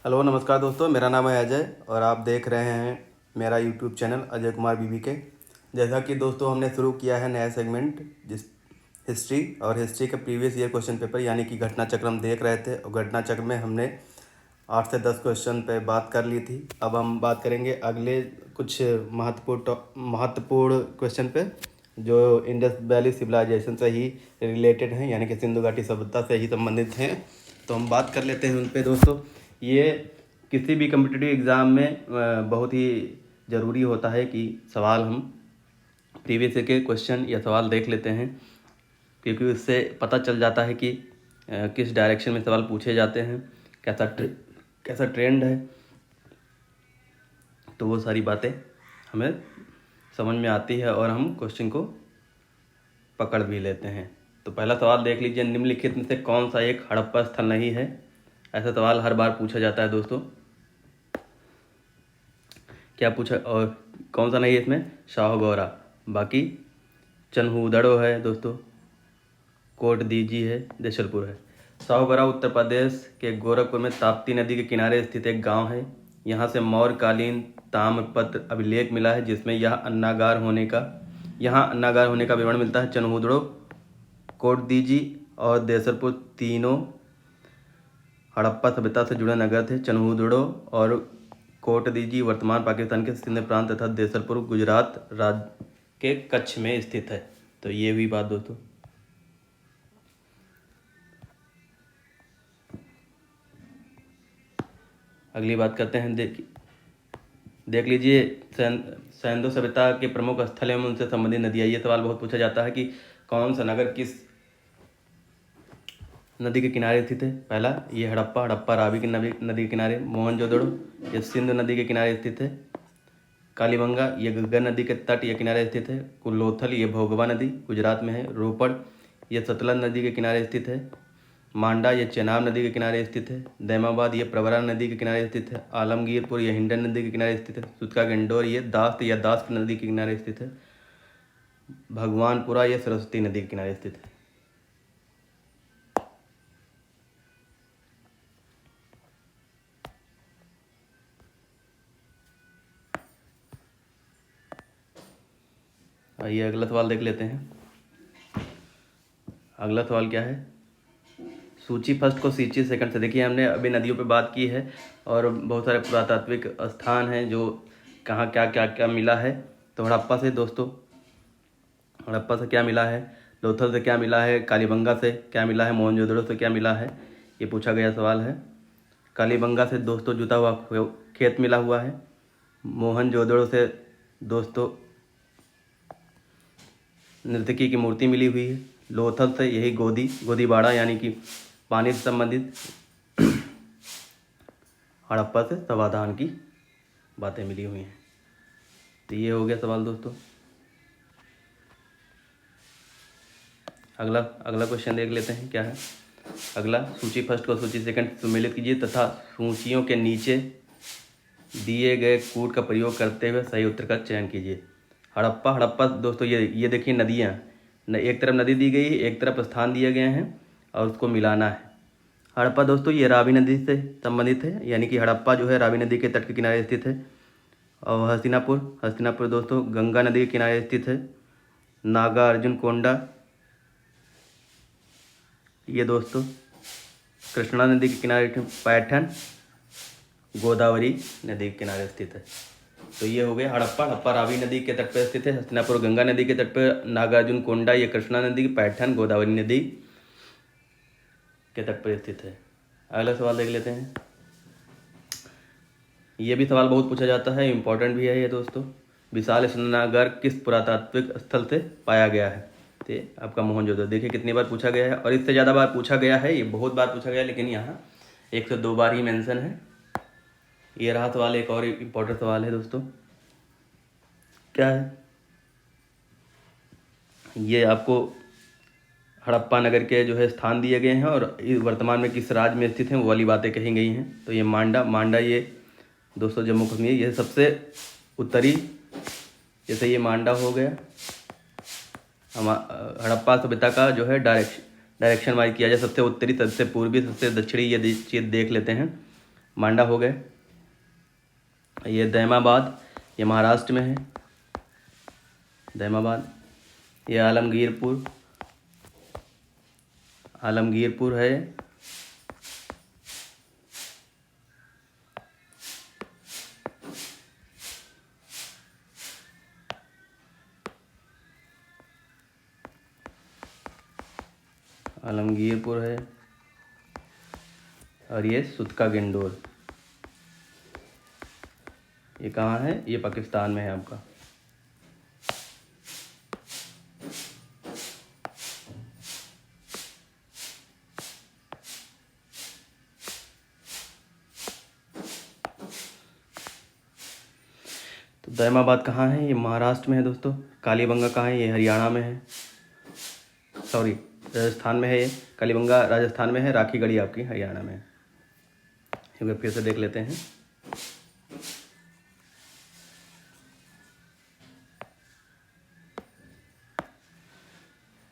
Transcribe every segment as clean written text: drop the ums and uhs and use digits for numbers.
Hello नमस्कार दोस्तों, मेरा नाम है अजय और आप देख रहे हैं मेरा यूट्यूब चैनल अजय कुमार बीबी के। जैसा कि दोस्तों हमने शुरू किया है नया सेगमेंट जिस हिस्ट्री और हिस्ट्री के प्रीवियस ईयर क्वेश्चन पेपर यानी कि घटना चक्र हम देख रहे थे और घटना चक्र में हमने 8 से 10 क्वेश्चन पे बात कर ली थी। अब हम बात करेंगे अगले कुछ महत्वपूर्ण क्वेश्चन पे जो इंडस वैली सिविलाइजेशन से ही रिलेटेड हैं, यानी कि सिंधु घाटी सभ्यता से ही संबंधित हैं। तो हम बात कर लेते हैं उन पे दोस्तों। ये किसी भी कम्पिटिटिव एग्ज़ाम में बहुत ही ज़रूरी होता है कि सवाल हम प्रीवियस ईयर के क्वेश्चन या सवाल देख लेते हैं, क्योंकि उससे पता चल जाता है कि किस डायरेक्शन में सवाल पूछे जाते हैं, कैसा ट्रेंड है। तो वो सारी बातें हमें समझ में आती है और हम क्वेश्चन को पकड़ भी लेते हैं। तो पहला सवाल देख लीजिए, निम्नलिखित में से कौन सा एक हड़प्पा स्थल नहीं है? ऐसा सवाल हर बार पूछा जाता है दोस्तों। क्या पूछा और कौन सा नहीं है इसमें? शाहगौरा। बाकी चनहूदड़ो है दोस्तों, कोट दीजी है, देशलपुर है। शाहगौरा उत्तर प्रदेश के गोरखपुर में ताप्ती नदी के किनारे स्थित एक गांव है। यहाँ से मौर्यकालीन ताम्रपत्र अभिलेख मिला है जिसमें यहाँ अन्नागार होने का विवरण मिलता है। चनहूदड़ो, कोट दीजी और देशलपुर तीनों हड़प्पा सभ्यता से जुड़े नगर थे। चनहूदड़ो और कोट दीजी वर्तमान पाकिस्तान के सिंध प्रांत तथा देशलपुर गुजरात राज्य के कच्छ में स्थित है। तो ये हुई बात दोस्तों। अगली बात करते हैं, देख लीजिए सैंधो सभ्यता के प्रमुख स्थल एवं उनसे संबंधित नदियाँ। ये सवाल बहुत पूछा जाता है कि कौन सा नगर किस नदी के किनारे स्थित है। पहला ये हड़प्पा रावी की नदी के किनारे। मोहनजोदड़ो ये सिंधु नदी के किनारे स्थित है। कालीबंगा ये घग्गर नदी के तट या किनारे स्थित है। कुल्लोथल ये भोगवा नदी गुजरात में है। रोपड़ ये सतलज नदी के किनारे स्थित है। मांडा ये चेनाब नदी के किनारे स्थित है। दैमाबाद ये प्रवरा नदी के किनारे स्थित है। आलमगीरपुर ये हिंडन नदी के किनारे स्थित है। सुतका गंडोर ये दास्त नदी के किनारे स्थित है। भगवानपुरा ये सरस्वती नदी के किनारे स्थित है। आइए अगला सवाल देख लेते हैं। अगला सवाल क्या है? सूची फर्स्ट को सूची सेकंड से। देखिए हमने अभी नदियों पे बात की है और बहुत सारे पुरातात्विक स्थान हैं जो कहाँ क्या क्या क्या मिला है। तो हड़प्पा से दोस्तों, हड़प्पा से क्या मिला है, लोथल से क्या मिला है, कालीबंगा से क्या मिला है, मोहनजोदड़ो से क्या मिला है, ये पूछा गया सवाल है। कालीबंगा से दोस्तों जुता हुआ खेत मिला हुआ है। मोहनजोदड़ो से दोस्तों नर्तकी की मूर्ति मिली हुई है। लोथल से यही गोदीबाड़ा यानी कि पानी से संबंधित। हड़प्पा से समाधान की बातें मिली हुई हैं। तो ये हो गया सवाल दोस्तों। अगला क्वेश्चन देख लेते हैं क्या है। अगला, सूची फर्स्ट को सूची सेकंड सम्मिलित कीजिए तथा सूचियों के नीचे दिए गए कूट का प्रयोग करते हुए सही उत्तर का चयन कीजिए। हड़प्पा दोस्तों ये देखिए नदियाँ, एक तरफ नदी दी गई है, एक तरफ स्थान दिए गए हैं और उसको मिलाना है। हड़प्पा दोस्तों ये रावी नदी से संबंधित है, यानी कि हड़प्पा जो है रावी नदी के तट के किनारे स्थित है। और हस्तिनापुर दोस्तों गंगा नदी के किनारे स्थित है। नागार्जुन कोंडा ये दोस्तों कृष्णा नदी के किनारे। पैठन गोदावरी नदी के किनारे स्थित है। तो ये हो गया हड़प्पा रावी नदी के तट पर स्थित है। हस्तिनापुर गंगा नदी के तट पर। नागार्जुन कोंडा ये कृष्णा नदी की। पैठन गोदावरी नदी के तट पर स्थित है। अगला सवाल देख लेते हैं। ये भी सवाल बहुत पूछा जाता है, इम्पोर्टेंट भी है ये दोस्तों। विशाल स्नानागार किस पुरातात्विक स्थल से पाया गया है? तो आपका मोहनजोदड़ो। देखिए कितनी बार पूछा गया है और इससे ज़्यादा बार पूछा गया है, ये बहुत बार पूछा गया है, लेकिन यहाँ 102 बार ही मेंशन है। ये रहा सवाल। एक और इम्पोर्टेंट सवाल है दोस्तों, क्या है ये? आपको हड़प्पा नगर के जो है स्थान दिए गए हैं और वर्तमान में किस राज्य में स्थित हैं वो वाली बातें कही गई हैं। तो ये मांडा ये दोस्तों जम्मू कश्मीर, ये सबसे उत्तरी, जैसे ये मांडा हो गया। हम हड़प्पा सभ्यता का जो है डायरेक्शन वाइज किया जाए, सबसे उत्तरी, सबसे पूर्वी, सबसे दक्षिणी, ये चीज़ देख लेते हैं। मांडा हो गए। ये दैमाबाद, ये महाराष्ट्र में है, दैमाबाद। ये आलमगीरपुर है। आलमगीरपुर है। और ये सुतका गिंडोर, ये कहाँ है? ये पाकिस्तान में है आपका। तो दैमाबाद कहाँ है? ये महाराष्ट्र में है दोस्तों। कालीबंगा कहाँ है? ये हरियाणा में है, सॉरी राजस्थान में है। ये कालीबंगा राजस्थान में है, राखीगढ़ी आपकी हरियाणा में है। क्योंकि फिर से देख लेते हैं।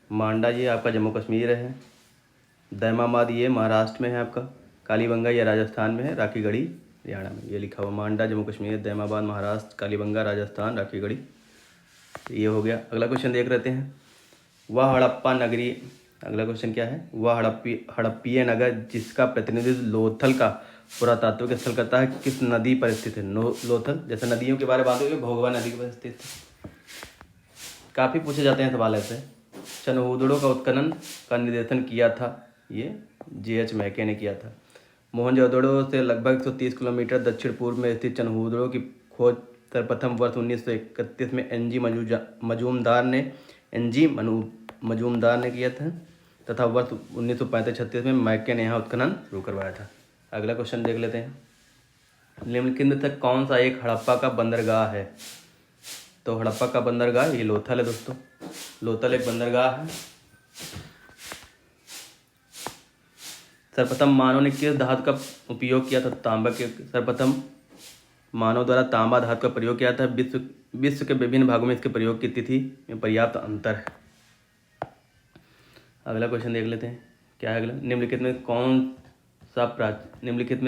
मांडा ये आपका जम्मू कश्मीर है। दैमाबाद ये महाराष्ट्र में है आपका। कालीबंगा ये राजस्थान में है, राखीगढ़ी हरियाणा में। ये लिखा हुआ मांडा जम्मू कश्मीर, दैमाबाद महाराष्ट्र, कालीबंगा राजस्थान, राखीगढ़ी। ये हो गया। अगला क्वेश्चन देख लेते हैं। वह हड़प्पा नगरी, अगला क्वेश्चन क्या है? वह हड़प्पीय नगर जिसका प्रतिनिधित्व लोथल का पुरातात्विक स्थल करता है किस नदी पर स्थित है? लोथल, जैसे नदियों के बारे में बात हुई, भोगवा नदी पर स्थित है। काफ़ी पूछे जाते हैं सवाल ऐसे। चनहूदड़ो का उत्खनन का निर्देशन किया था, ये J.H. मैके ने किया था। मोहनजोदड़ो से लगभग 130 किलोमीटर दक्षिण पूर्व में स्थित चनहूदड़ो की खोज सर्वप्रथम वर्ष 1931 में मजूमदार ने किया था तथा वर्ष 1935-36 में मैके ने यहाँ उत्खनन शुरू करवाया था। अगला क्वेश्चन देख लेते हैं। निम्नलिखित में से कौन सा एक हड़प्पा का बंदरगाह है? तो हड़प्पा का बंदरगाह ये लोथल है दोस्तों। लोथल एक बंदरगाह है। सर्वप्रथम मानव ने किस धातु का उपयोग किया था? तांबा के। सर्वप्रथम मानव द्वारा तांबा धातु का प्रयोग किया था। विश्व के विभिन्न भागों में इसके प्रयोग की तिथि में पर्याप्त अंतर है। अगला क्वेश्चन देख लेते हैं। क्या है अगला? निम्नलिखित में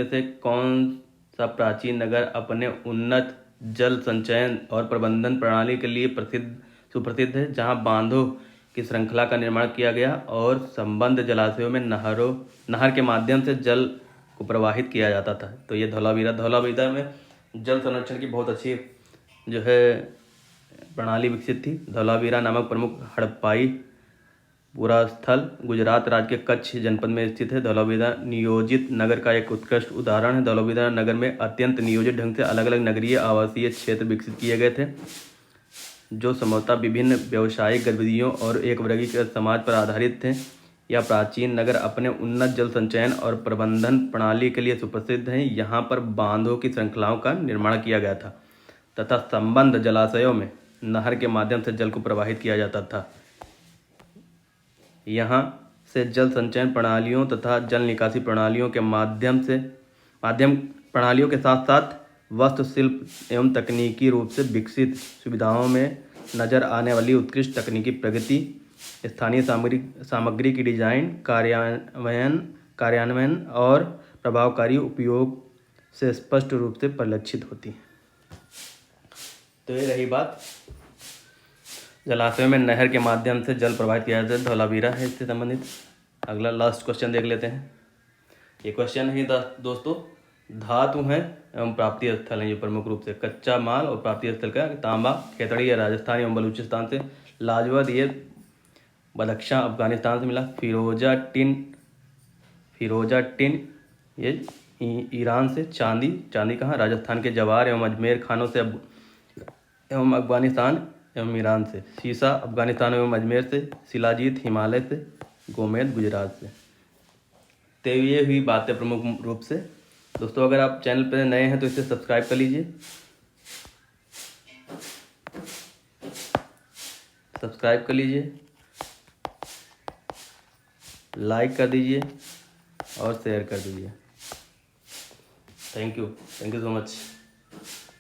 से कौन सा प्राचीन नगर अपने उन्नत जल संचयन और प्रबंधन प्रणाली के लिए सुप्रसिद्ध है, जहां बांधों की श्रृंखला का निर्माण किया गया और संबद्ध जलाशयों में नहर के माध्यम से जल को प्रवाहित किया जाता था? तो ये धौलावीरा में जल संरक्षण की बहुत अच्छी जो है प्रणाली विकसित थी। धौलावीरा नामक प्रमुख हड़प्पाई पुरास्थल गुजरात राज्य के कच्छ जनपद में स्थित है। धौलावीरा नियोजित नगर का एक उत्कृष्ट उदाहरण है। धौलावीरा नगर में अत्यंत नियोजित ढंग से अलग अलग नगरीय आवासीय क्षेत्र विकसित किए गए थे, जो संभवतः विभिन्न व्यावसायिक गतिविधियों और एक वर्गीकृत समाज पर आधारित थे। यह प्राचीन नगर अपने उन्नत जल संचयन और प्रबंधन प्रणाली के लिए सुप्रसिद्ध है। यहाँ पर बांधों की श्रृंखलाओं का निर्माण किया गया था तथा संबद्ध जलाशयों में नहर के माध्यम से जल को प्रवाहित किया जाता था। यहाँ से जल संचयन प्रणालियों तथा जल निकासी प्रणालियों के प्रणालियों के साथ साथ वास्तुशिल्प एवं तकनीकी रूप से विकसित सुविधाओं में नजर आने वाली उत्कृष्ट तकनीकी प्रगति स्थानीय सामग्री की डिजाइन, कार्यान्वयन और प्रभावकारी उपयोग से स्पष्ट रूप से परिलक्षित होती है। तो ये रही बात जलाशयों में नहर के माध्यम से जल प्रवाहित किया जाता है। धौलावीरा है इससे संबंधित। अगला लास्ट क्वेश्चन देख लेते हैं। ये क्वेश्चन है दोस्तों, धातु हैं एवं प्राप्ति स्थल हैं, ये प्रमुख रूप से कच्चा माल और प्राप्ति स्थल का तांबा खेतड़ी या राजस्थान एवं बलूचिस्तान से, लाजवद ये बदख्शां अफगानिस्तान से मिला, फिरोजा टिन ये ईरान से, चांदी कहाँ? राजस्थान के जवार एवं अजमेर खानों से एवं अफगानिस्तान एवं ईरान से, शीशा अफगानिस्तान एवं अजमेर से, शिलाजीत हिमालय से, गोमेद गुजरात से। तो ये हुई बातें प्रमुख रूप से। दोस्तों अगर आप चैनल पर नए हैं तो इसे सब्सक्राइब कर लीजिए, लाइक कर दीजिए और शेयर कर दीजिए। Thank you so much.